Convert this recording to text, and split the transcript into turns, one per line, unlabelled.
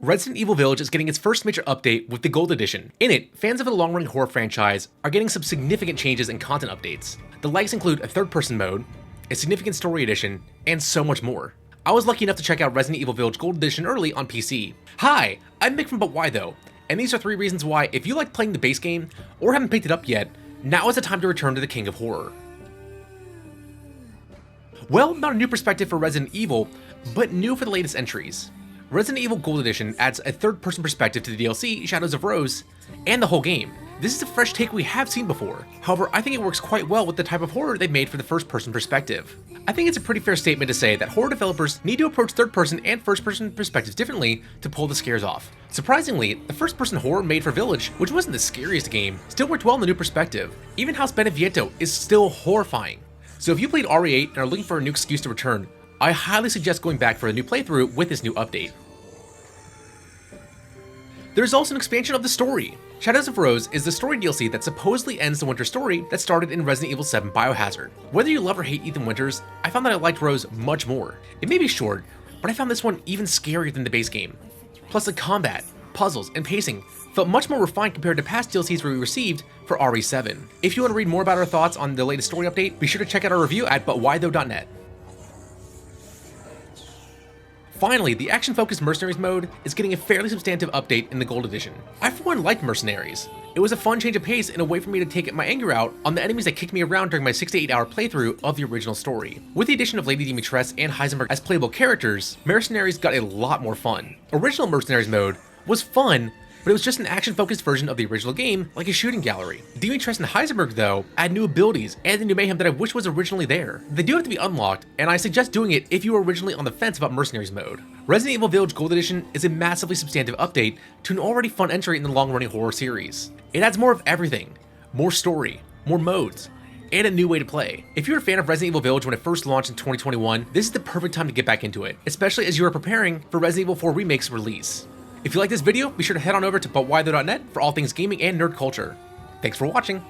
Resident Evil Village is getting its first major update with the Gold Edition. In it, fans of the long-running horror franchise are getting some significant changes and content updates. The likes include a third-person mode, a significant story edition, and so much more. I was lucky enough to check out Resident Evil Village Gold Edition early on PC. Hi, I'm Mick from But Why Though, and these are 3 reasons why, if you like playing the base game, or haven't picked it up yet, now is the time to return to the King of Horror. Well, not a new perspective for Resident Evil, but new for the latest entries. Resident Evil Gold Edition adds a third-person perspective to the DLC, Shadows of Rose, and the whole game. This is a fresh take we have seen before. However, I think it works quite well with the type of horror they made for the first-person perspective. I think it's a pretty fair statement to say that horror developers need to approach third-person and first-person perspectives differently to pull the scares off. Surprisingly, the first-person horror made for Village, which wasn't the scariest game, still worked well in the new perspective. Even House Beneviento is still horrifying. So if you played RE8 and are looking for a new excuse to return, I highly suggest going back for a new playthrough with this new update. There's also an expansion of the story. Shadows of Rose is the story DLC that supposedly ends the Winter story that started in Resident Evil 7 Biohazard. Whether you love or hate Ethan Winters, I found that I liked Rose much more. It may be short, but I found this one even scarier than the base game. Plus the combat, puzzles, and pacing felt much more refined compared to past DLCs we received for RE7. If you want to read more about our thoughts on the latest story update, be sure to check out our review at butwhythough.net. Finally, the action-focused Mercenaries mode is getting a fairly substantive update in the Gold Edition. I for one liked Mercenaries. It was a fun change of pace and a way for me to take my anger out on the enemies that kicked me around during my 6 to 8 hour playthrough of the original story. With the addition of Lady Dimitrescu and Heisenberg as playable characters, Mercenaries got a lot more fun. Original Mercenaries mode was fun, but it was just an action-focused version of the original game, like a shooting gallery. Dimitrescu and Heisenberg, though, add new abilities and a new mayhem that I wish was originally there. They do have to be unlocked, and I suggest doing it if you were originally on the fence about Mercenaries mode. Resident Evil Village Gold Edition is a massively substantive update to an already fun entry in the long-running horror series. It adds more of everything, more story, more modes, and a new way to play. If you're a fan of Resident Evil Village when it first launched in 2021, this is the perfect time to get back into it, especially as you are preparing for Resident Evil 4 Remake's release. If you like this video, be sure to head on over to butwhythough.net for all things gaming and nerd culture. Thanks for watching.